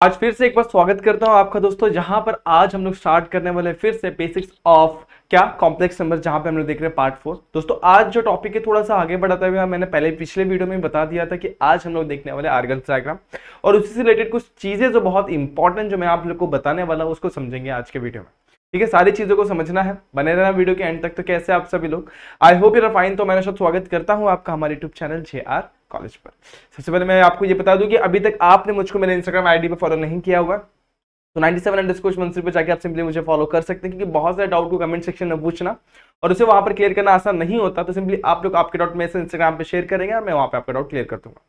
आज फिर से एक बार स्वागत करता हूं आपका दोस्तों, जहां पर आज हम लोग स्टार्ट करने वाले फिर से बेसिक्स ऑफ क्या कॉम्प्लेक्स नंबर, जहां पे हम लोग देख रहे हैं पार्ट 4। दोस्तों आज जो टॉपिक है थोड़ा सा आगे बढ़ाते हुए मैंने पहले पिछले वीडियो में बता दिया था कि आज हम लोग देखने वाले आर्गन्स डायग्राम और उसी से रिलेटेड कुछ चीजें जो बहुत इंपॉर्टेंट जो मैं आप लोग को बताने वाला हूं उसको समझेंगे आज के वीडियो में। ठीक है, सारी चीजों को समझना है, बने रहना वीडियो के एंड तक। तो कैसे आप सभी लोग, I hope you are fine. तो मैंने स्वागत करता हूं आपका हमारे यूट्यूब चैनल JR कॉलेज पर। सबसे पहले मैं आपको ये बता दूं कि अभी तक आपने मुझको मेरे इंस्टाग्राम आईडी पे फॉलो नहीं किया होगा तो 97_मंसूरी पे जाके आप सिंपली मुझे फॉलो कर सकते हैं, क्योंकि बहुत सारे डाउट को कमेंट सेक्शन में पूछना और उसे वहां पर क्लियर करना आसान नहीं होता। तो सिंपली आप लोग आपके डाउट मेरे से इंस्टाग्राम पे शेयर करेंगे और मैं वहां पे आपका डाउट क्लियर कर दूंगा।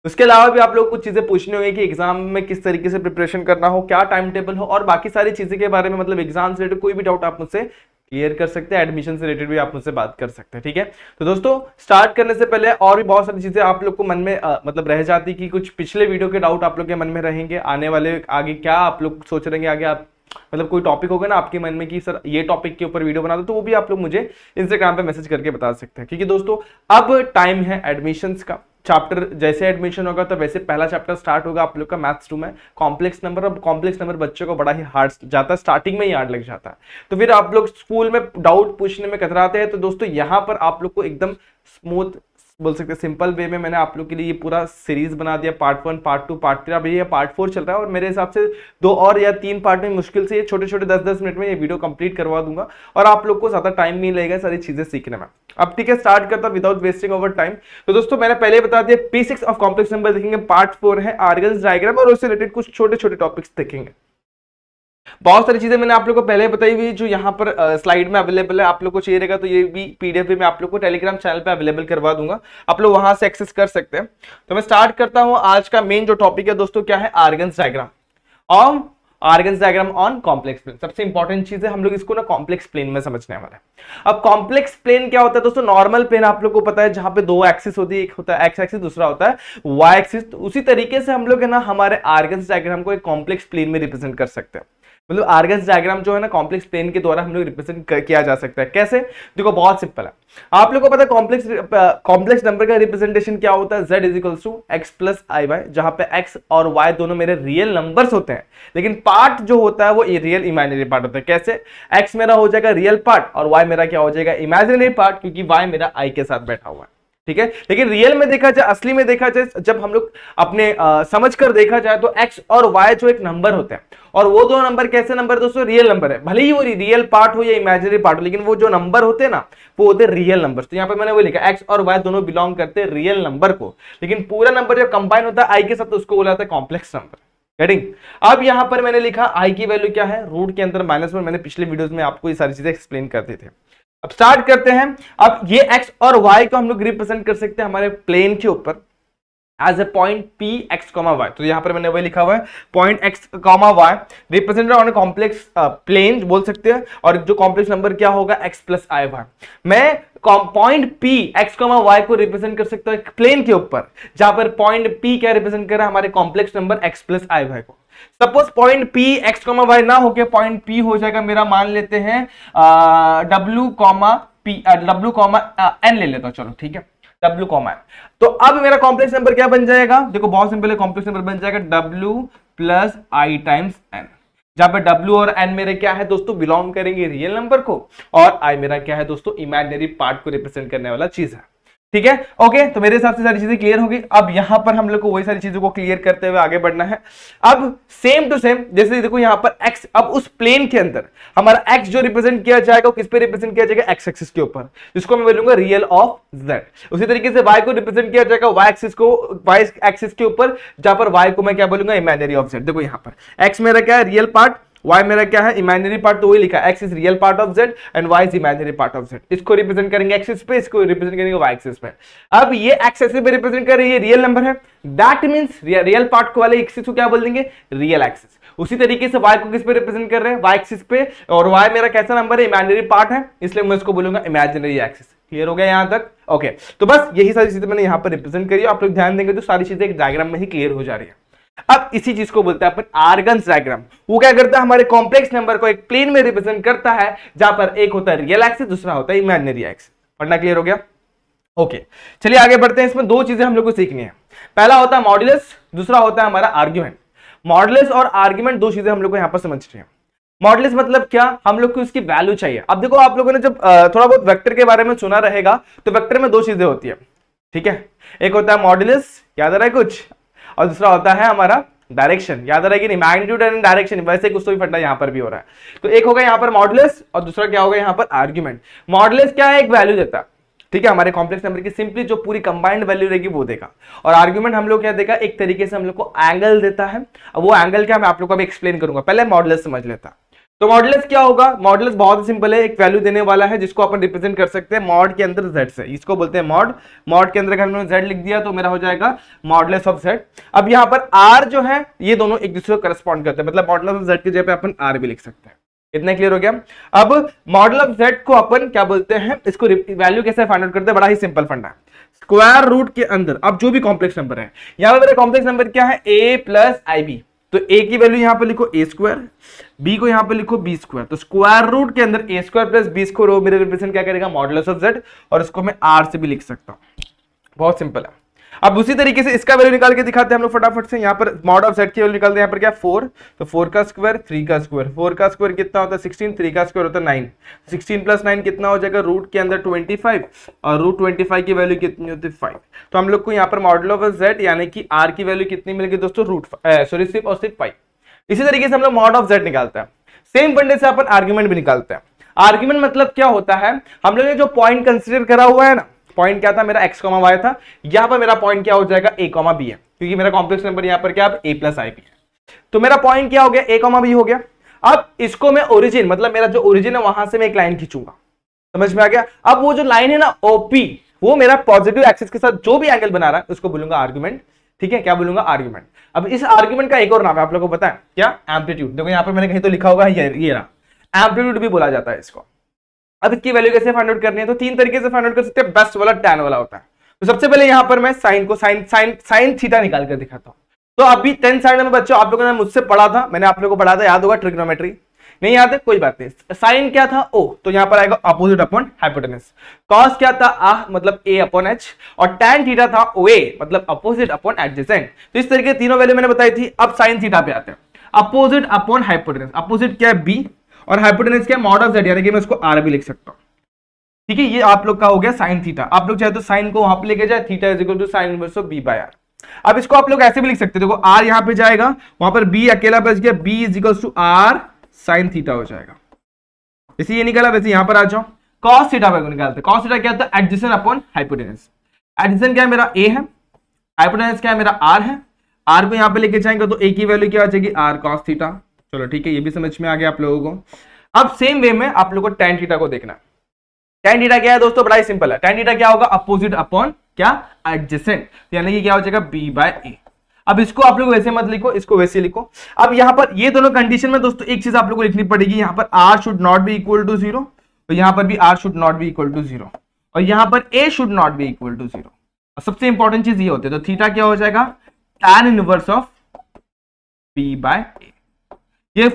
उसके अलावा भी आप लोग कुछ चीजें पूछनी होगी कि एग्जाम में किस तरीके से प्रिपरेशन करना हो, क्या टाइम टेबल हो और बाकी सारी चीजें के बारे में, मतलब एग्जाम से रिलेटेड कोई भी डाउट आप मुझसे क्लियर कर सकते हैं। एडमिशन से रिलेटेड भी आप मुझसे बात कर सकते हैं। ठीक है, तो दोस्तों स्टार्ट करने से पहले और भी बहुत सारी चीजें आप लोग को मन में मतलब रह जाती कि कुछ पिछले वीडियो के डाउट आप लोग के मन में रहेंगे, आने वाले आगे क्या आप लोग सोच रहेंगे, आगे आप मतलब कोई टॉपिक होगा ना आपके मन में कि सर ये टॉपिक के ऊपर वीडियो बना दो, तो वो भी आप लोग मुझे इंस्टाग्राम पे मैसेज करके बता सकते हैं। क्योंकि दोस्तों अब टाइम है एडमिशंस का। चैप्टर जैसे एडमिशन होगा तो वैसे पहला चैप्टर स्टार्ट होगा आप लोग का मैथ्स 2 में कॉम्प्लेक्स नंबर। अब कॉम्प्लेक्स नंबर बच्चों को बड़ा ही हार्ड जाता है, स्टार्टिंग में ही हार्ड लग जाता है, तो फिर आप लोग स्कूल में डाउट पूछने में कतराते हैं। तो दोस्तों यहाँ पर आप लोग को एकदम स्मूथ बोल सकते हैं सिंपल वे में मैंने आप लोग के लिए ये पूरा सीरीज बना दिया, पार्ट 1 पार्ट 2 पार्ट 3, अभी ये पार्ट 4 चल रहा है और मेरे हिसाब से 2 और या 3 पार्ट में मुश्किल से ये छोटे छोटे 10-10 मिनट में ये वीडियो कंप्लीट करवा दूंगा और आप लोग को ज्यादा टाइम नहीं लगेगा सारी चीजें सीखने में। अब ठीक है, स्टार्ट करता विदाउट वेस्टिंग ओवर टाइम। तो दोस्तों मैंने पहले बता दिया बेसिक्स ऑफ कॉम्प्लेक्स नंबर देखेंगे, पार्ट 4 है आर्गन्स डायग्राम और उससे रिलेटेड कुछ छोटे छोटे टॉपिक्स देखेंगे। बहुत सारी चीजें मैंने आप लोगों को पहले बताई हुई जो यहाँ पर स्लाइड में अवेलेबल है। आप लोग को चाहिए रहेगा तो ये भी पीडीएफ भी मैं आप लोग को टेलीग्राम चैनल पे अवेलेबल करवा दूंगा, आप लोग वहां से एक्सेस कर सकते हैं। तो मैं स्टार्ट करता हूं। आज का मेन जो टॉपिक है दोस्तों क्या है, आर्गन्स डायग्राम और Argand's diagram on complex plane. सबसे इंपॉर्टेंट चीज है, हम लोग इसको ना कॉम्प्लेक्स प्लेन में समझने वाले हैं। अब कॉम्प्लेक्स प्लेन क्या होता है दोस्तों, नॉर्मल प्लेन आप लोग को पता है जहां पे 2 एक्सिस होती है, एक होता है एक्स एक्सिस, दूसरा होता है वाई एक्सिस। तो उसी तरीके से हम लोग है ना हमारे आर्गन्स डायग्राम को एक कॉम्प्लेक्स प्लेन में रिप्रेजेंट कर सकते हैं। मतलब आर्गन्स डायग्राम जो है ना कॉम्प्लेक्स प्लेन के द्वारा हम लोग रिप्रेजेंट किया जा सकता है। कैसे, देखो बहुत सिंपल है। आप लोगों को पता है कॉम्प्लेक्स नंबर का रिप्रेजेंटेशन क्या होता है, z is x + i y, जहां पे x और y दोनों मेरे रियल नंबर्स होते हैं, लेकिन पार्ट जो होता है वो रियल इमेजिनरी पार्ट होता है। कैसे, x मेरा हो जाएगा रियल पार्ट और y मेरा क्या हो जाएगा इमेजिनरी पार्ट, क्योंकि y मेरा i के साथ बैठा हुआ है। ठीक है, लेकिन रियल में देखा जाए, असली में देखा जाए, जब हम लोग अपने समझ कर देखा जाए तो x और y जो एक नंबर होते हैं और वो दो नंबर कैसे नंबर दोस्तों, रियल नंबर है। भले ही वो रियल पार्ट हो या इमेजिनरी पार्ट हो, लेकिन वो जो नंबर होते हैं ना वो होते हैं रियल नंबर। तो यहाँ पे मैंने वो लिखा x और y दोनों बिलोंग करते हैं रियल नंबर को, लेकिन पूरा नंबर जब कंबाइन होता है i के साथ तो उसको बोला जाता है कॉम्प्लेक्स नंबर। गेटिंग। अब यहाँ पर मैंने लिखा i की वैल्यू क्या है, रूट के अंदर -1। मैंने पिछले वीडियोस में आपको ये सारी चीजें एक्सप्लेन कर दी थी। अब स्टार्ट करते हैं। अब ये x और y को हम लोग रिप्रेजेंट कर सकते हैं हमारे प्लेन के ऊपर as a point p x, y। तो यहां पर मैंने वही लिखा हुआ है point x, y represented on a complex plane बोल सकते हैं, और जो कॉम्प्लेक्स नंबर क्या होगा x + i y। मैं पॉइंट p x, y को रिप्रेजेंट कर सकता हूं एक प्लेन के ऊपर, जहां पर पॉइंट p क्या रिप्रेजेंट कर रहा है, हमारे complex number x + i y को। Suppose point p x, y ना होके पॉइंट p हो जाएगा मेरा, मान लेते हैं w, n ले लेता हूं, चलो ठीक है w, n। तो अब मेरा कॉम्प्लेक्स नंबर क्या बन जाएगा, देखो बहुत सिंपल है, कॉम्प्लेक्स नंबर बन जाएगा w + i × n, जहां पे w और n मेरे क्या है दोस्तों, बिलोंग करेंगे रियल नंबर को, और i मेरा क्या है दोस्तों, इमेजिनरी पार्ट को रिप्रेजेंट करने वाला चीज है। ठीक है, ओके। तो मेरे हिसाब से सारी चीजें क्लियर होगी। अब यहां पर हम लोग को वही सारी चीजों को क्लियर करते हुए आगे बढ़ना है। अब सेम टू सेम, जैसे देखो यहां पर x, अब उस प्लेन के अंदर हमारा x जो रिप्रेजेंट किया जाएगा वो किस पे रिप्रेजेंट किया जाएगा, x एक्सिस के ऊपर, जिसको मैं बोलूंगा रियल ऑफ z। उसी तरीके से y को रिप्रेजेंट किया जाएगा y एक्सिस के ऊपर, जहां पर y को मैं क्या बोलूंगा, इमेजिनरी ऑफ z। देखो यहां पर x मेरा क्या है, रियल पार्ट, y मेरा क्या है, इमेजिनरी पार्ट। तो वही लिखा है x is real part of z and y is imaginary part of z। इसको रिप्रेजेंट करेंगे एक्सिस पे, इसको रिप्रेजेंट करेंगे y एक्सिस पे। अब ये x एक्सिस पे रिप्रेजेंट कर रही है, रियल नंबर है, दैट मींस रियल पार्ट को वाले एक्सिस को क्या बोल देंगे, रियल एक्सिस। उसी तरीके से y को किस पे रिप्रेजेंट कर रहे हैं, y एक्सिस पे, और y मेरा कैसा नंबर है, इमेजिनरी पार्ट है, इसलिए मैं इसको बोलूंगा इमेजिनरी एक्सिस। क्लियर हो गया यहां तक, ओके। तो बस यही सारी चीजें मैंने यहां पर रिप्रेजेंट करी, आप लोग ध्यान देंगे तो सारी चीजें एक डायग्राम में ही क्लियर हो जा रही है। अब इसी चीज को बोलते हैं अपन आर्गन्स डायग्राम। वो क्या करता है, हमारे कॉम्प्लेक्स नंबर को एक प्लेन में रिप्रेजेंट करता है, जहां पर एक होता है रियल एक्सिस, दूसरा होता है इमेजिनरी एक्सिस। पढ़ना क्लियर हो गया, ओके। चलिए आगे बढ़ते हैं। इसमें 2 चीजें हम लोग को सीखनी है। पहला होता है मॉड्यूलस, दूसरा होता है हमारा आर्ग्यूमेंट। मॉडुलस और आर्ग्यूमेंट दो चीजें हम लोग को यहाँ पर समझनी है। मॉडुलस मतलब क्या, हम लोग को उसकी वैल्यू चाहिए। अब देखो आप लोगों ने जब थोड़ा बहुत वेक्टर के बारे में सुना रहेगा तो वेक्टर में दो चीजें होती है, ठीक है, एक होता है मॉडुलस, याद आ रहा है कुछ, और दूसरा होता है हमारा डायरेक्शन, याद आ रहा है कि नहीं, मैग्नीट्यूड एंड डायरेक्शन, वैसे कुछ तो भी फंडा यहाँ पर भी हो रहा है। तो एक होगा यहाँ पर मॉडुलस और दूसरा क्या होगा यहाँ पर आर्ग्यूमेंट। मॉडुलस क्या है, एक वैल्यू देता है, ठीक है, हमारे कॉम्प्लेक्स नंबर की सिंपली जो पूरी कंबाइंड वैल्यू रहेगी वो देगा। और आर्ग्यूमेंट हम लोग क्या देगा, एक तरीके से हम लोग को एंगल देता है। अब वो एंगल क्या मैं आप लोग को अभी एक्सप्लेन करूंगा, पहले मॉडुलस समझ लेता। तो मॉडुलस क्या होगा, मॉडुलस बहुत ही सिंपल है, एक वैल्यू देने वाला है जिसको अपन रिप्रेजेंट कर सकते हैं मॉड के अंदर z से, इसको बोलते हैं मॉड। मॉड के अंदर अगर हमने z लिख दिया तो मेरा हो जाएगा मॉडुलस ऑफ z। अब यहाँ पर r जो है ये दोनों एक दूसरे को करस्पॉन्ड करते हैं, मतलब मॉडुलस ऑफ z की जगह पे अपन r भी लिख सकते हैं। इतना क्लियर हो गया। अब मॉडुलस ऑफ z को अपन क्या बोलते हैं, इसको वैल्यू कैसे फाइंड आउट करते हैं, बड़ा ही सिंपल फंडा है, स्क्वायर रूट के अंदर अब जो भी कॉम्प्लेक्स नंबर है, यहाँ पर मेरा कॉम्प्लेक्स नंबर क्या है a प्लस IB, तो a की वैल्यू यहां पर लिखो a स्क्वायर, b को यहां पर लिखो b स्क्वायर, तो स्क्वायर रूट के अंदर a square plus b square मेरे रिप्रेजेंट क्या करेगा, मॉडुलस ऑफ z, और इसको मैं r से भी लिख सकता हूं, बहुत सिंपल है। अब उसी तरीके से इसका वैल्यू निकाल के दिखाते हैं हम लोग फटाफट से। यहाँ पर मॉड ऑफ z की वैल्यू निकालते हैं, यहाँ पर क्या 4, तो 4 का स्क्वायर 3 का स्क्वायर, 4 का स्क्वायर कितना होता है 16, 3 का स्क्वायर होता है 9, 16 प्लस 9 कितना हो जाएगा, रूट के अंदर 25, और रूट 25 की वैल्यू कितनी होती है 5। तो हम लोग को यहाँ पर मॉडुलस ऑफ z यानी कि r की वैल्यू कितनी मिलेगी दोस्तों, सिर्फ और सिर्फ 5। इसी तरीके से हम लोग मॉड ऑफ z निकालते हैं, सेम फंडे से अपन आर्ग्यूमेंट भी निकालते हैं। आर्ग्यूमेंट मतलब क्या होता है, हम लोग ने जो पॉइंट कंसीडर करा हुआ है ना, पॉइंट क्या था मेरा x, y था, यहाँ पर मेरा पॉइंट क्या हो जाएगा a, b है, क्योंकि मेरा कॉम्प्लेक्स नंबर यहाँ पर क्या a प्लस IB है, तो मेरा पॉइंट क्या हो गया a, b हो गया। अब इसको मैं ओरिजिन, मतलब मेरा जो ओरिजिन है वहां से मैं एक लाइन खींचूंगा, समझ में आ गया। अब वो जो लाइन है ना OP, वो मेरा पॉजिटिव एक्सिस के साथ जो भी एंगल बना रहा है उसको बोलूंगा आर्ग्यूमेंट, ठीक है, क्या बोलूंगा आर्ग्यूमेंट। अब इस आर्ग्यूमेंट का एक और नाम है आप लोगों को पता है क्या, एम्पलीट्यूड। देखो यहाँ पर मैंने कहीं तो लिखा होगा ये रहा, एम्पलीट्यूड भी बोला जाता है इसको। अब इसकी वैल्यू कैसे फाइंड आउट करनी है, तो तीन तरीके से फाइंड आउट कर सकते हैं, बेस्ट वाला टैन वाला होता है। तो सबसे पहले यहाँ पर मैं साइन थीटा निकाल कर दिखाता हूँ। तो अभी 10th स्टैंडर्ड में बच्चों आप लोगों ने मुझसे पढ़ा था, मैंने आप लोगों को पढ़ा था, याद होगा, ट्रिग्नोमेट्री, नहीं याद है कोई बात नहीं। साइन क्या था O, तो यहाँ पर आएगा अपोजिट अपॉन हाइपोटेनस। कॉस क्या था मतलब A अपॉन H, और टैन थीटा था OA मतलब अपोजिट अपॉन एडजेसेंट। तो इस तरीके तीनों वैल्यू मैंने बताई थी। अब साइन थीटा पे आते हैं, अपोजिट अपॉन हाइपोटेनस, अपोजिट क्या है B और हाइपोटेनस क्या है मॉड ऑफ z, यानी कि मैं इसको r भी लिख सकता हूं, ठीक है। ये आप लोग का हो गया साइन थीटा। आप लोग चाहे तो साइन को वहां पे लेके जाए, theta is equal to sine inverse of b by r। अब इसको आप लोग ऐसे भी लिख सकते हैं, देखो r यहां पे जाएगा, वहां पर b अकेला बच गया, b is equal to r sine theta हो जाएगा। जैसे ये निकला वैसे यहां पर आ जाओ, cos थीटा पर निकालते हैं। cos थीटा क्या होता है, एडजेसेंट अपॉन हाइपोटेनस। एडजेसेंट क्या है मेरा a है, हाइपोटेनस क्या है मेरा r है, r को यहां पे लेके जाएंगे तो a की वैल्यू क्या आ जाएगी, r cos थीटा। चलो ठीक है, ये भी समझ में आ गया आप लोगों को। अब सेम वे में आप लोगों को tan थीटा को देखना है। tan थीटा क्या है दोस्तों, बड़ा ही सिंपल है। tan थीटा क्या होगा, अपोजिट अपॉन क्या, एडजेसेंट, यानी कि क्या हो जाएगा b बाय a। अब इसको आप लोग वैसे मत लिखो, इसको वैसे लिखो। अब यहाँ पर ये दोनों कंडीशन में दोस्तों एक चीज आप लोगों को लिखनी पड़ेगी, यहाँ पर r should not be equal to 0, और यहाँ पर भी r should not be equal to 0, और यहाँ पर a should not be equal to 0। और सबसे इंपॉर्टेंट चीज ये होती है, तो थीटा क्या हो जाएगा, tan inverse of b by a। ये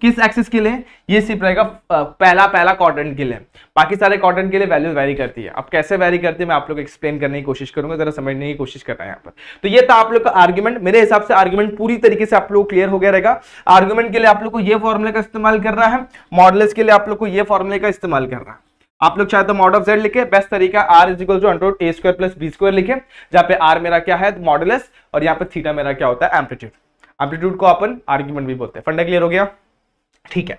किस एक्सिस के लिए, ये सिर्फ रहेगा पहला क्वाड्रेंट के लिए, बाकी सारे क्वाड्रेंट के लिए वैल्यू वेरी करती है। अब कैसे वेरी करती है मैं आप लोग एक्सप्लेन करने की कोशिश करूंगा, जरा समझने की कोशिश करना है यहाँ पर। तो ये था आप लोग का आर्ग्यूमेंट। मेरे हिसाब से आर्ग्यूमेंट पूरी तरीके से आप लोग क्लियर हो गया रहेगा। आर्ग्यूमेंट के लिए आप लोग को ये फॉर्मूले का इस्तेमाल करना है, मॉडुलस के लिए आप लोग को ये फॉर्मूले का इस्तेमाल करना है। आप लोग चाहे तो मॉड ऑफ z लिखे, बेस्ट तरीका r is equal to under root a square plus b square लिखे, जहां पे r मेरा क्या है मॉडुलस, और यहाँ पे थीटा मेरा क्या होता है एम्पलीट्यूड। एम्पलीट्यूड को अपन आर्ग्यूमेंट भी बोलते हैं। फंडा क्लियर हो गया, ठीक है।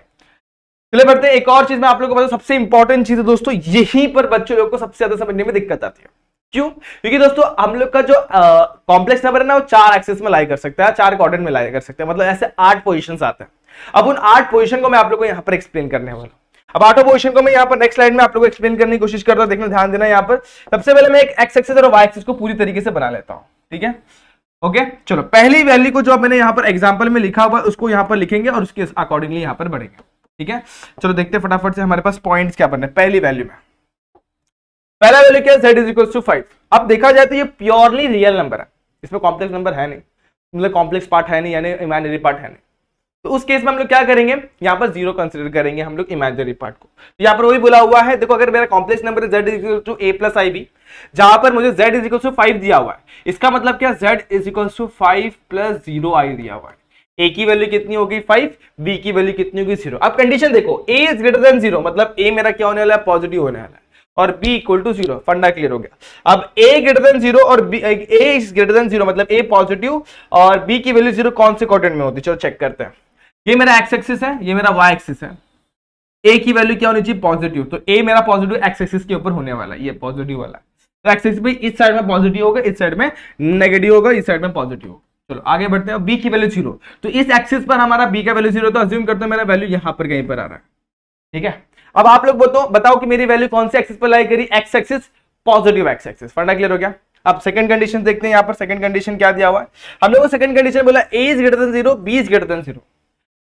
चलिए बढ़ते हैं। एक और चीज मैं आप लोगों को बता, सबसे इंपॉर्टेंट चीज है दोस्तों, यहीं पर बच्चों लोग को सबसे ज्यादा समझने में दिक्कत आती है। क्यों? क्योंकि दोस्तों हम लोग का जो कॉम्प्लेक्स नंबर है ना, वो 4 एक्सिस में लाई कर सकता है, 4 क्वाड्रेंट में लाई कर सकते हैं, मतलब ऐसे 8 पोजीशंस आते हैं। अब उन 8 पोजीशन को मैं आप लोग को यहाँ पर एक्सप्लेन करने वाला हूँ। अब 8 पोजीशन को मैं यहाँ पर नेक्स्ट स्लाइड में आप लोगों को एक्सप्लेन करने की कोशिश कर रहा हूँ, देखना ध्यान देना। यहाँ पर सबसे पहले मैं एक एक्स एक्सिस और वाई एक्सिस को पूरी तरीके से बना लेता हूँ, ठीक है। ओके चलो, पहली वैल्यू को जो मैंने यहाँ पर एग्जांपल में लिखा हुआ है उसको यहाँ पर लिखेंगे और उसके अकॉर्डिंगली यहाँ पर बढ़ेंगे, ठीक है। चलो देखते हैं फटाफट से हमारे पास पॉइंट्स क्या बनने। पहली वैल्यू में पहला वैल्यू क्या है, z इज इक्वल टू 5। अब देखा जाए तो ये प्योरली रियल नंबर है, इसमें कॉम्प्लेक्स नंबर है नहीं, मतलब कॉम्प्लेक्स पार्ट है नहीं, यानी इमेजिनरी पार्ट है नहीं। तो उस केस में हम लोग क्या करेंगे, यहाँ पर 0 कंसिडर करेंगे हम लोग इमेजिनरी पार्ट को। तो यहाँ पर वही बोला हुआ है, देखो अगर मेरा complex number z is equal to a plus IB, जहां पर मुझे z इज इक्वल टू 5 दिया हुआ है, इसका मतलब क्या z is equal to 5 plus 0i दिया हुआ है। ए की वैल्यू कितनी होगी 5, बी की वैल्यू कितनी होगी 0। अब कंडीशन देखो, ए इज ग्रेटर देन 0 मतलब ए मेरा क्या होने वाला है, पॉजिटिव होने वाला है, और b इक्वल टू 0, फंडा क्लियर हो गया। अब a ग्रेटर देन 0 और b, a is greater than 0 मतलब a पॉजिटिव और b की वैल्यू 0 कौन से क्वाड्रेंट में होती है, चलो चेक करते हैं। ये मेरा x एक्सिस है, ये मेरा y एक्सिस है, a की वैल्यू क्या होनी चाहिए, पॉजिटिव, तो a मेरा पॉजिटिव x एक्सिस के ऊपर होने वाला है, ये पॉजिटिव वाला है, तो x एक्सिस पे इस साइड में पॉजिटिव होगा, इस साइड में नेगेटिव होगा, इस साइड में पॉजिटिव होगा। चलो आगे बढ़ते हैं। b की वैल्यू 0, तो इस एक्सिस पर हमारा b का वैल्यू 0, तो अज्यूम करते हैं मेरा वैल्यू यहां पर कहीं पर आ रहा है, ठीक है। अब आप लोग बताओ कि मेरी वैल्यू कौन से एक्सिस पर लाई करी, x axis, positive x axis, फंडा क्लियर हो गया। अब सेकंड कंडीशन देखते हैं, यहां पर सेकंड कंडीशन क्या दिया हुआ है हम लोगों को। सेकंड कंडीशन बोला a is greater than 0, b is greater than 0,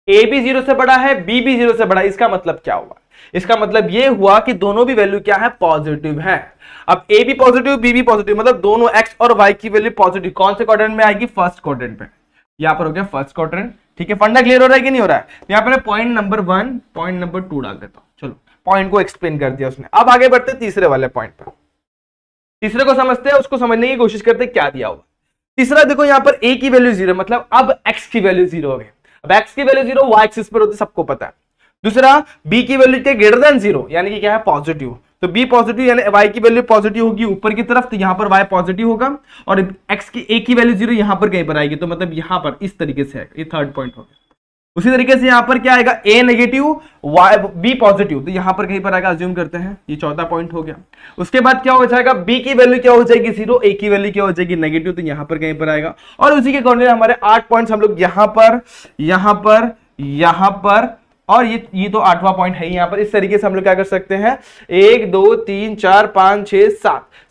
a भी 0 से बड़ा है, b भी 0 से बड़ा है। इसका मतलब क्या हुआ, इसका मतलब ये हुआ कि दोनों भी वैल्यू क्या है, पॉजिटिव है। अब a भी पॉजिटिव, b भी पॉजिटिव, मतलब दोनों x और y की वैल्यू पॉजिटिव, कौन से क्वाड्रेंट में आएगी, फर्स्ट क्वाड्रेंट पे, यहां पर हो गया फर्स्ट क्वाड्रेंट, ठीक है। फंडा क्लियर हो रहा है कि नहीं हो रहा है। यहां पर पॉइंट नंबर 1, पॉइंट नंबर 2 डाल देता हूं, चलो पॉइंट को एक्सप्लेन कर दिया उसने। अब आगे बढ़ते तीसरे वाले पॉइंट पर, तीसरे को समझते हैं, उसको समझने की कोशिश करते हैं क्या दिया हुआ। तीसरा देखो, यहां पर a की वैल्यू 0 मतलब अब x की वैल्यू 0 हो गई। अब x की वैल्यू 0 y एक्सिस पर होती है, सबको पता है। दूसरा b की वैल्यू क्या, ग्रेटर देन 0 यानी कि क्या है, पॉजिटिव, तो b पॉजिटिव यानी y की वैल्यू पॉजिटिव होगी ऊपर की तरफ, तो यहां पर y पॉजिटिव होगा, और x की a की वैल्यू 0 यहां पर कहीं पर आएगी, तो मतलब यहां पर इस तरीके से है, ये थर्ड पॉइंट हो गया। उसी तरीके से यहां पर क्या आएगा, a नेगेटिव b पॉजिटिव, तो यहां पर कहीं पर आएगा, अज्यूम करते हैं, ये चौथा पॉइंट हो गया। उसके बाद क्या हो जाएगा, b की वैल्यू क्या हो जाएगी 0, a की वैल्यू क्या हो जाएगी नेगेटिव, तो यहां पर कहीं पर आएगा। और उसी के अकॉर्डिंग हमारे 8 पॉइंट्स हम लोग यहां पर और ये तो 8वां पॉइंट है यहां पर। इस तरीके से हम लोग क्या कर सकते हैं, 1 2 3 4 5 6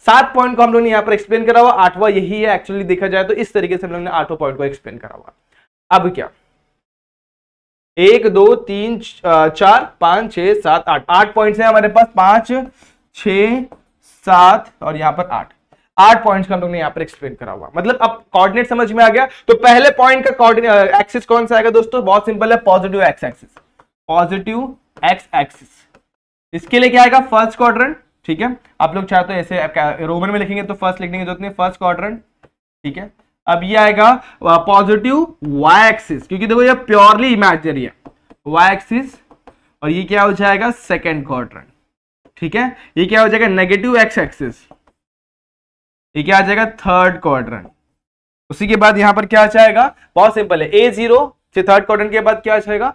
7 पॉइंट को हम लोग ने यहां पर एक्सप्लेन करा हुआ, 8वां यही है एक्चुअली देखा जाए तो। इस तरीके से हम लोग ने 8वां पॉइंट को एक्सप्लेन करा हुआ। अब क्या, 1 2 3 4 5 6 7 8 पॉइंट्स है हमारे पास, 5 6 7 और यहां पर 8 पॉइंट्स का हम लोग ने यहां पर एक्सप्लेन करा हुआ। मतलब अब कोऑर्डिनेट समझ में आ गया। तो पहले पॉइंट का कोऑर्डिनेट एक्सिस कौन सा आएगा दोस्तों, बहुत सिंपल है, positive x axis, positive x axis. इसके लिए क्या आएगा, फर्स्ट क्वाड्रेंट, ठीक है। आप लोग चाहे तो ऐसे रोमन में लिखेंगे तो फर्स्ट लिखने की जरूरत नहीं, फर्स्ट क्वाड्रेंट, ठीक है। अब ये आएगा पॉजिटिव y एक्सिस, क्योंकि देखो ये प्योरली इमेजिनरी है, y एक्सिस, और ये क्या हो जाएगा, सेकंड क्वाड्रेंट, ठीक है। ये क्या हो जाएगा, नेगेटिव x एक्सिस, ये क्या आ जाएगा, थर्ड क्वाड्रेंट। उसी के बाद यहां पर क्या आ जाएगा, बहुत सिंपल है, a0 से थर्ड क्वाड्रेंट के बाद क्या आ जाएगा,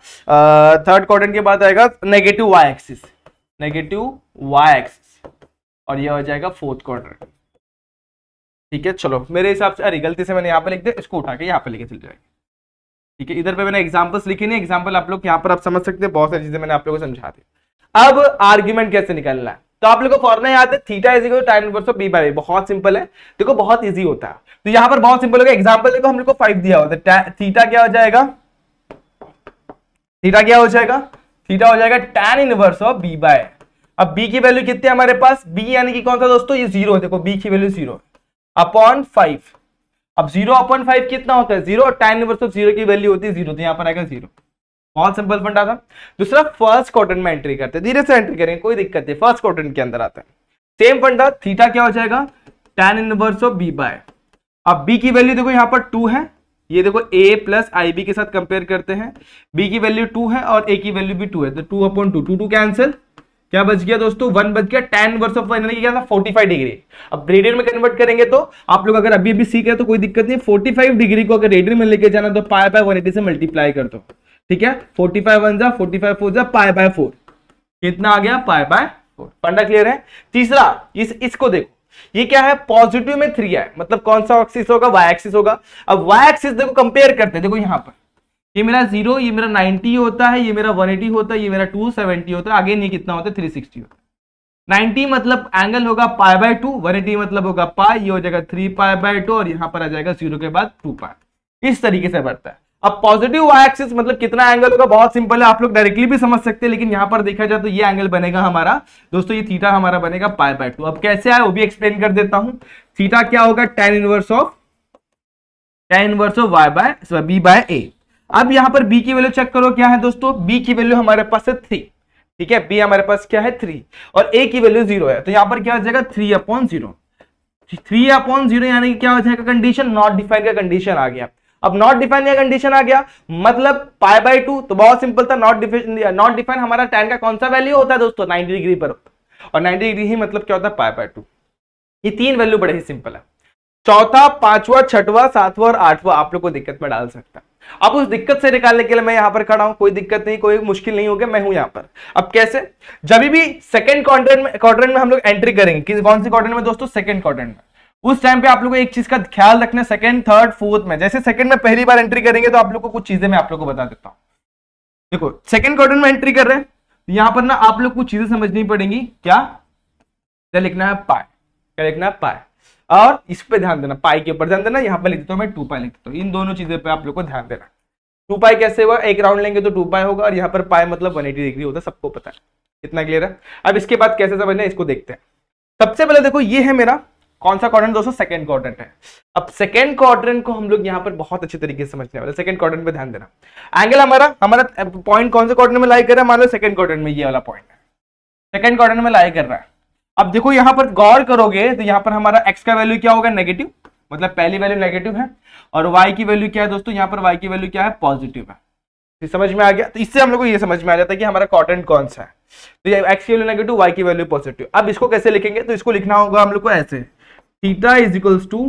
थर्ड क्वाड्रेंट के बाद आएगा नेगेटिव y एक्सिस, और ये हो जाएगा फोर्थ क्वाड्रेंट, ठीक है। चलो मेरे हिसाब से, अरे गलती से मैंने यहाँ पे लिख दिया, इसको उठा के यहाँ पे लेके चल जाएंगे, ठीक है। इधर पे मैंने एग्जांपल्स लिखे नहीं, एग्जांपल आप लोग यहाँ पर आप समझ सकते हैं, बहुत सारी चीजें मैंने आप लोगों को समझा दी। अब आर्ग्यूमेंट कैसे निकालना है, तो आप लोगों को फॉर्मूला याद है, theta is equal to tan inverse of b by a, बहुत सिंपल है, देखो बहुत इजी होता है। तो यहाँ पर बहुत सिंपल होगा, एग्जांपल देखो हम लोग को 5 दिया होता है, थीटा क्या हो जाएगा, थीटा हो जाएगा tan inverse of b by a। अब b की वैल्यू कितनी है हमारे पास, b यानी कि कौन सा दोस्तों, ये 0 है, देखो b की वैल्यू 0 अपॉन 5। अब 0 अपॉन 5 कितना होता है, 0, और tan इनवर्स ऑफ 0 की वैल्यू होती है 0, तो यहां पर आएगा 0। बहुत सिंपल फंडा था। दूसरा, फर्स्ट क्वाड्रेंट में एंट्री करते हैं, धीरे से एंट्री करेंगे, कोई दिक्कत नहीं, फर्स्ट क्वाड्रेंट के अंदर आता है, सेम फंडा, थीटा क्या हो जाएगा, tan inverse of b by. अब b की वैल्यू देखो यहां पर 2 है, ये देखो a प्लस ib के साथ कंपेयर करते हैं, b की वैल्यू 2 है और a की वैल्यू भी 2 है, तो 2 अपॉन 2, 2 कैंसिल, क्या बच गया दोस्तों, 1 बच गया। tan इनवर्स ऑफ 1 यानी कि क्या था, 45 डिग्री। अब रेडियन में कन्वर्ट करेंगे तो आप लोग अगर अभी सीख रहे तो कोई दिक्कत नहीं, 45 डिग्री को अगर रेडियन में लेके जाना तो पाई बाय 180 से मल्टीप्लाई कर दो, ठीक है। 45 1 जा 45 4 जा पाई बाय 4, कितना आ गया, पाई बाय 4। फंडा क्लियर है। तीसरा, इसको देखो, ये क्या है, पॉजिटिव में 3 है, मतलब कौन सा एक्सिस होगा, y एक्सिस होगा। अब y एक्सिस देखो कंपेयर करते हैं, देखो यहां पर ये मेरा 0, ये मेरा 90 होता है, ये मेरा 180 होता है, ये मेरा 270 होता है, अगेन ये कितना होता है, 360 होता है। 90 मतलब एंगल होगा पाई बाय 2, 180 मतलब होगा पाई, ये हो जाएगा 3 पाई बाय 2, और यहां पर आ जाएगा 0 के बाद 2 पाई। इस तरीके से बढ़ता है। अब पॉजिटिव y एक्सिस मतलब कितना एंगल होगा, बहुत सिंपल है, आप लोग डायरेक्टली भी समझ सकते हैं, लेकिन यहां पर देखा जाए तो ये एंगल बनेगा हमारा दोस्तों, ये थीटा हमारा बनेगा पाई बाय 2। अब कैसे आए वो भी एक्सप्लेन कर देता हूं। थीटा क्या होगा, tan inverse of y by b by a। अब यहां पर b की वैल्यू चेक करो, क्या है दोस्तों, b की वैल्यू हमारे पास है 3, ठीक है, b हमारे पास क्या है 3, और a की वैल्यू 0 है, तो यहां पर क्या हो जाएगा 3/0, 3/0 यानी कि क्या हो जाएगा, कंडीशन नॉट डिफाइंड का कंडीशन आ गया। अब नॉट डिफाइन या कंडीशन आ गया, मतलब पाई बाय 2, तो बहुत सिंपल था, नॉट डिफाइन हमारा tan का कौन सा वैल्यू होता है दोस्तों, 90 डिग्री पर होता है, और 90 डिग्री ही मतलब क्या होता है, पाई बाय 2। ये 3 वैल्यू बड़े ही सिंपल है। चौथा, पांचवा, छठवां, सातवां और आठवां आप लोग को दिक्कत में डाल सकता है। अब उस दिक्कत से निकालने के लिए मैं यहां पर खड़ा हूं, कोई दिक्कत नहीं, कोई मुश्किल नहीं हो गया, मैं हूं यहां पर। अब कैसे, जब भी सेकंड क्वाड्रेंट में हम लोग एंट्री करेंगे, कौन सी क्वाड्रेंट में दोस्तों, सेकंड क्वाड्रेंट में, उस टाइम पे आप लोगों को एक चीज का ख्याल रखना, सेकंड, थर्ड, फोर्थ में, जैसे सेकंड में पहली बार एंट्री करेंगे तो आप लोग को कुछ चीजें मैं आप लोग को बता देता हूं। देखो सेकंड क्वाड्रेंट में एंट्री कर रहे हैं, यहां पर ना आप लोग कुछ चीजें समझनी पड़ेंगी। क्या लिखना है, पाई, क्या लिखना है, पाई, और इस पे ध्यान देना, पाई के ऊपर ध्यान देना। यहां पर लिख देता हूं मैं 2 पाई लिख देता हूं, इन दोनों चीजों पे आप लोग को ध्यान देना। 2 पाई कैसे हुआ, एक राउंड लेंगे तो 2 पाई होगा, और यहाँ पर पाई मतलब 180 डिग्री होता है, सबको पता है, इतना क्लियर है। अब इसके बाद कैसे समझना है इसको देखते हैं। सबसे पहले देखो ये है मेरा कौन सा क्वाड्रेंट दोस्तों, सेकंड क्वाड्रेंट है। अब सेकंड क्वाड्रेंट को हम लोग यहाँ पर बहुत अच्छे तरीके से समझने वाले, सेकंड क्वाड्रेंट पे ध्यान देना। एंगल हमारा पॉइंट कौन से क्वाड्रेंट में लाई कर रहा है, मान लो सेकंड क्वाड्रेंट में ये वाला पॉइंट है, सेकंड क्वाड्रेंट में लाई कर रहा है। अब देखो यहाँ पर गौर करोगे तो यहाँ पर हमारा x का वैल्यू क्या होगा, नेगेटिव, मतलब पहली वैल्यू नेगेटिव है, और y की वैल्यू क्या है दोस्तों, यहाँ पर y की वैल्यू क्या है, पॉजिटिव है। तो समझ में आ गया, तो इससे हम लोग को ये समझ में आ जाता है कि हमारा क्वाड्रेंट कौन सा है। तो ये x की वैल्यू नेगेटिव, y की वैल्यू पॉजिटिव। अब इसको कैसे लिखेंगे, तो इसको लिखना होगा हम लोग को ऐसे, theta is equals to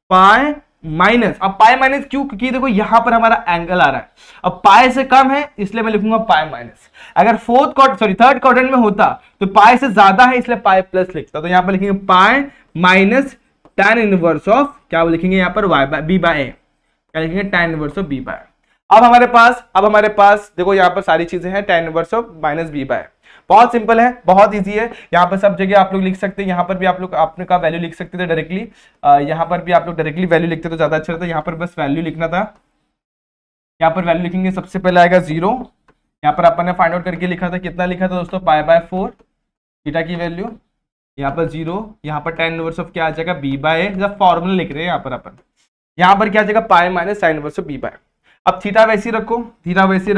pi minus, अब पाई माइनस क्यों, क्योंकि देखो यहां पर हमारा एंगल आ रहा है, अब पाई से कम है इसलिए मैं लिखूंगा पाई माइनस। अगर थर्ड क्वाड्रेंट में होता तो पाई से ज्यादा है इसलिए पाई प्लस लिखता, तो यहां पर लिखेंगे पाई माइनस tan इनवर्स ऑफ, क्या लिखेंगे यहाँ पर, बी बाय ए, क्या लिखेंगे, tan inverse of B by. अब हमारे पास देखो यहाँ पर सारी चीजें हैं, tan inverse of minus B by, बहुत सिंपल है, बहुत इजी है। यहाँ पर सब जगह आप लोग लिख सकते हैं, यहाँ पर भी आप लोग आपने का वैल्यू लिख सकते थे डायरेक्टली, यहाँ पर भी आप लोग डायरेक्टली वैल्यू लिखते तो ज्यादा अच्छा रहता। यहाँ पर बस वैल्यू लिखना था, यहाँ पर वैल्यू लिखेंगे, सबसे पहले आएगा 0, यहाँ पर अपन ने फाइंड आउट करके लिखा था, कितना लिखा था दोस्तों, पाई बाय 4, थीटा की वैल्यू यहाँ पर 0, यहाँ पर tan इनवर्स ऑफ क्या आ जाएगा, बी बाय ए, जब फॉर्मूला लिख रहे हैं यहाँ पर अपन, यहाँ पर क्या आ जाएगा, pi minus tan inverse of B by. अब थीटा वैसे रखो, थीटा वैसे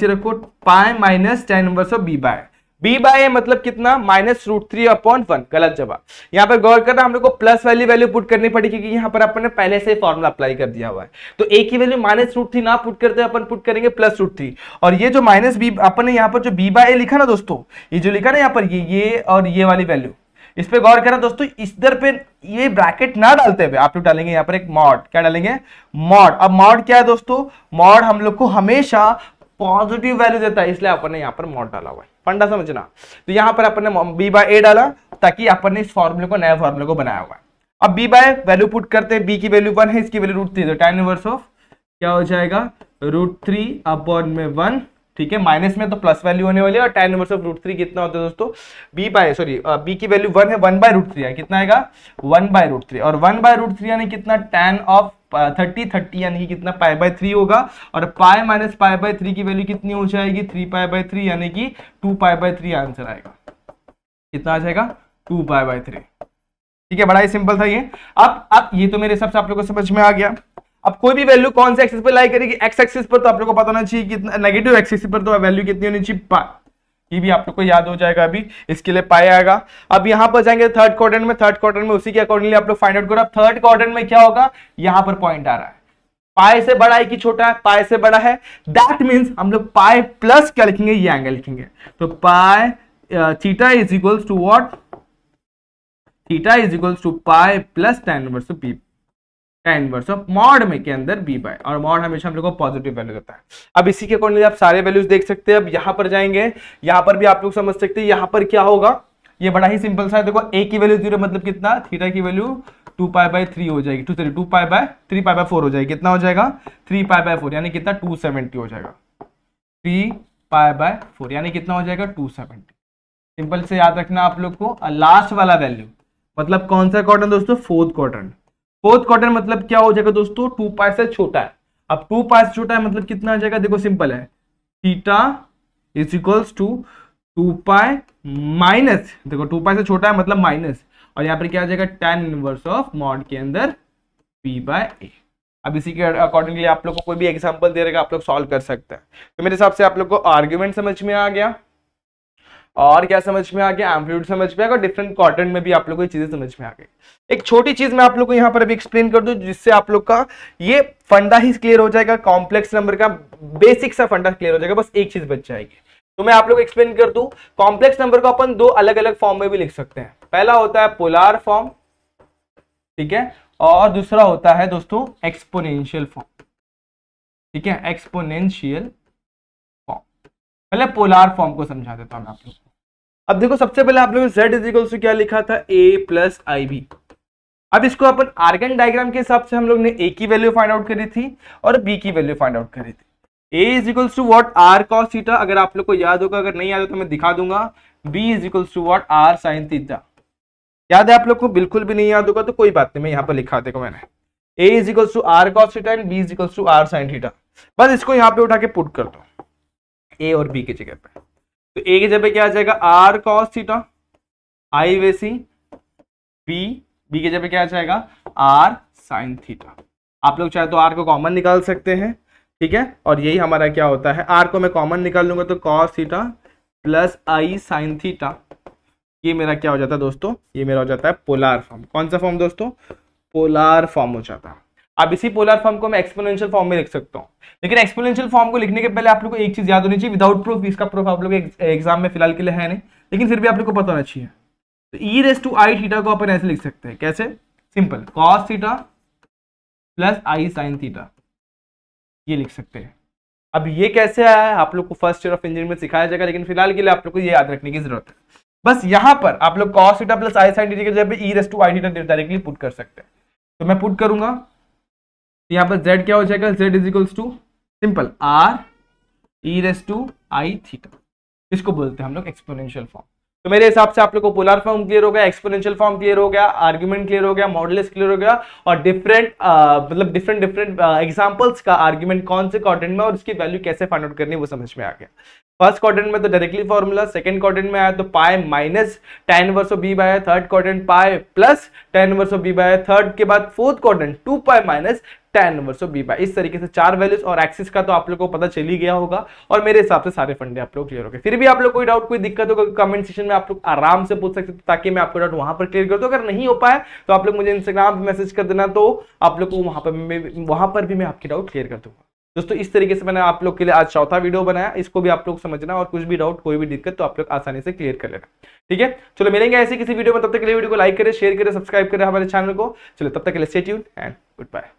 रखो, pi minus tan inverse of B by मतलब कितना, -√3/1, गलत जवाब। यहाँ पर गौर करना, हम लोग को प्लस वैल्यू पुट करनी पड़ेगी, क्योंकि यहाँ पर अपन ने पहले से फॉर्मूला अप्लाई कर दिया हुआ है। तो ए की वैल्यू -√3 ना पुट करते अपन पुट करेंगे +√3, और ये जो माइनस बी अपन ने यहाँ पर जो बी बाय ए लिखा ना दोस्तों, ये जो लिखा ना यहाँ पर ये और ये वाली वैल्यू, इस पे गौर करना दोस्तों, इधर पे ये ब्रैकेट ना डालते हुए आप लोग डालेंगे यहाँ पर एक मॉड, क्या डालेंगे, मॉड। अब मॉड क्या है दोस्तों, मॉड हम लोग को हमेशा पॉजिटिव वैल्यू देता है, इसलिए अपन ने यहाँ पर मॉड डाला हुआ है, फंडा समझना। तो यहाँ पर अपन ने बी बाय ए डाला ताकि अपन ने इस फॉर्मूले को, नया फॉर्मूले को बनाया हुआ है। अब बी बाय वैल्यू पुट करते हैं, बी की वैल्यू 1 है, इसकी वैल्यू √3, तो tan इनवर्स ऑफ क्या हो जाएगा, √3/1, ठीक है, माइनस में तो प्लस वैल्यू होने वाली है, और tan इनवर्स ऑफ √3 कितना होता है दोस्तों, बी की वैल्यू 1 है, 1/√3 है, कितना आएगा, 1/√3, और 1/√3 यानी कितना, tan ऑफ 30 यानी कि कितना, पाई/3 होगा, और पाई माइनस पाई/3 की वैल्यू कितनी हो जाएगी, 3 यानी कि 2 आंसर आएगा, कितना आ जाएगा, 2 ठीक है, बड़ा ही सिंपल था ये। अब ये तो मेरे हिसाब से आप लोगों को समझ में आ गया। अब कोई भी वैल्यू कौन से एक्सिस पे लाई करेगी, एक्स एक्सिस पर, तो आप लोगों को पता होना चाहिए कितना, नेगेटिव एक्सिस पर तो वैल्यू कितनी होनी चाहिए, पाई, ये भी आप लोग को याद हो जाएगा, अभी इसके लिए पाई आएगा। अब यहाँ पर जाएंगे थर्ड क्वाड्रेंट में उसी के अकॉर्डिंगली आप लोग फाइंड आउट करो। अब थर्ड क्वाड्रेंट में क्या होगा, यहाँ पर पॉइंट आ रहा है, पाई से बड़ा है कि छोटा है, पाई से बड़ा है, दैट मींस हम लोग पाई प्लस क्या लिखेंगे, ये एंगल लिखेंगे, तो pi theta is equals to what, theta is equals to pi plus tan inverse of B, tan inverse of mod में के अंदर बी बाय, और मॉड हमेशा हम लोग को पॉजिटिव वैल्यू देता है। अब इसी के अकॉर्डिंगली आप सारे वैल्यूज देख सकते हैं। अब यहाँ पर जाएंगे, यहाँ पर भी आप लोग समझ सकते हैं, यहाँ पर क्या होगा, ये बड़ा ही सिंपल सा है। देखो a की वैल्यू 0 मतलब कितना, थीटा की वैल्यू 2π/3 हो जाएगी, 3π/4 हो जाएगी, कितना हो जाएगा, 3π/4 यानी कितना, 270 हो जाएगा, 3π/4 यानी कितना हो जाएगा, 270। सिंपल से याद रखना आप लोग को। लास्ट वाला वैल्यू मतलब कौन सा क्वाड्रेंट दोस्तों, फोर्थ क्वाड्रेंट मतलब क्या हो जाएगा दोस्तों, 2π से छोटा है। अब 2π से छोटा है मतलब कितना आ जाएगा, देखो सिंपल है, theta is equals to 2π minus, देखो 2π से छोटा है मतलब माइनस, और यहाँ पर क्या आ जाएगा, tan इनवर्स ऑफ मॉड के अंदर b/a। अब इसी के अकॉर्डिंगली आप लोग को कोई भी एग्जांपल दे रहेगा, आप लोग सॉल्व कर सकते हैं। तो मेरे हिसाब से आप लोग को आर्ग्यूमेंट समझ में आ गया। और क्या समझ में आ गया, एम्पलीट्यूड समझ में आ गया, डिफरेंट क्वाड्रेंट में भी आप लोगों को चीजें समझ में आ गई। एक छोटी चीज मैं आप लोग को यहाँ पर अभी एक्सप्लेन कर दूं जिससे आप लोग का ये फंडा ही क्लियर हो जाएगा, कॉम्प्लेक्स नंबर का बेसिक सा फंडा क्लियर हो जाएगा, बस एक चीज बच जाएगी। तो मैं आप लोग एक्सप्लेन कर दूं, कॉम्प्लेक्स नंबर को अपन दो अलग अलग फॉर्म में भी लिख सकते हैं। पहला होता है पोलार फॉर्म, ठीक है, और दूसरा होता है दोस्तों एक्सपोनेंशियल फॉर्म, ठीक है, एक्सपोनेंशियल फॉर्म। पहले पोलार फॉर्म को समझा देता हूं मैं आप लोग को। अब देखो सबसे पहले आप लोगों ने z इज इक्वल टू क्या लिखा था, a प्लस आई बी। अब इसको अपन आर्गन डायग्राम के हिसाब से हम लोग ने a की वैल्यू फाइंड आउट करी थी और b की वैल्यू फाइंड आउट करी थी। a is equal to what, r cos theta, अगर आप लोग को याद होगा, अगर नहीं याद हो तो मैं दिखा दूंगा। b is equal to what, r sin theta. याद है आप लोग को? बिल्कुल भी नहीं याद होगा तो कोई बात नहीं, मैं यहाँ पर लिखा देखो मैंने, a is equal to r cos theta and b is equal to r sin theta. बस इसको यहाँ पे उठा के पुट कर दो a और b की जगह पे। तो a की जगह क्या आ जाएगा, r cos थीटा, i वैसी, b की जगह क्या आ जाएगा, r sin थीटा। आप लोग चाहे तो r को कॉमन निकाल सकते हैं, ठीक है, और यही हमारा क्या होता है, r को मैं कॉमन निकाल लूंगा तो cos theta plus i sin theta, ये मेरा क्या हो जाता है दोस्तों, ये मेरा हो जाता है पोलार फॉर्म। कौन सा फॉर्म दोस्तों, पोलार फॉर्म हो जाता है। अब इसी पोलर फॉर्म को मैं एक्सपोनेंशियल फॉर्म में लिख सकता हूँ, लेकिन एक्सपोनेंशियल फॉर्म को लिखने के पहले आप लोग को एक चीज याद होनी चाहिए, विदाउट प्रूफ, इसका प्रूफ आप लोग एग्जाम में फिलहाल के लिए है नहीं, लेकिन फिर भी आप लोग को पता होना चाहिए। तो ई रेस टू आई थीटा को अपन ऐसे लिख सकते हैं, कैसे, simple, cos theta plus i sine theta, ये लिख सकते हैं। अब ये कैसे आया है आप लोग को फर्स्ट ईयर ऑफ इंजीनियरिंग में सिखाया जाएगा, लेकिन फिलहाल के लिए आप लोग को ये याद रखने की जरूरत है। बस यहां पर आप लोग cos theta plus i sine theta की जगह पे e raise to I theta directly put कर सकते हैं। तो मैं पुट करूंगा, यहाँ पर z क्या हो जाएगा, z is equals to simple r e raise to I theta, इसको बोलते हैं हम लोग एक्सपोनेंशियल फॉर्म। तो मेरे हिसाब से आप लोग को पोलर फॉर्म क्लियर हो गया, एक्सपोनेंशियल फॉर्म क्लियर हो गया, आर्गुमेंट क्लियर हो गया, मॉडुलस क्लियर हो गया, और डिफरेंट मतलब डिफरेंट एग्जांपल्स का आर्गुमेंट कौन से क्वाड्रेंट में और उसकी वैल्यू कैसे फाइंड आउट करनी है वो समझ में आ गया। फर्स्ट क्वाड्रेंट में तो डायरेक्टली फॉर्मूला, सेकंड क्वाड्रेंट में आया तो pi minus tan inverse of b by, third quadrant pi plus tan inverse of b by, third के बाद fourth quadrant 2 pi minus tan inverse of b by. इस तरीके से चार वैल्यूज, और एक्सिस का तो आप लोग को पता चल ही गया होगा, और मेरे हिसाब से सारे फंडे आप लोग क्लियर हो गए। फिर भी आप लोग कोई डाउट, कोई दिक्कत होगा कमेंट सेक्शन में आप लोग आराम से पूछ सकते हो, ताकि मैं आपको डाउट वहां पर क्लियर कर दूं। अगर नहीं हो पाए तो आप लोग मुझे इंस्टाग्राम पे मैसेज कर देना, तो आप लोग को वहां पर भी मैं आपकी डाउट क्लियर कर दूंगा। दोस्तों इस तरीके से मैंने आप लोग के लिए आज चौथा वीडियो बनाया, इसको भी आप लोग समझना, और कुछ भी डाउट, कोई भी दिक्कत तो आप लोग आसानी से क्लियर कर लेना, ठीक है। चलो मिलेंगे ऐसे किसी वीडियो में, तब तक के लिए वीडियो को लाइक करें, शेयर करें, सब्सक्राइब करें हमारे चैनल को। चलो तब तक के लिए stay tuned and good bye.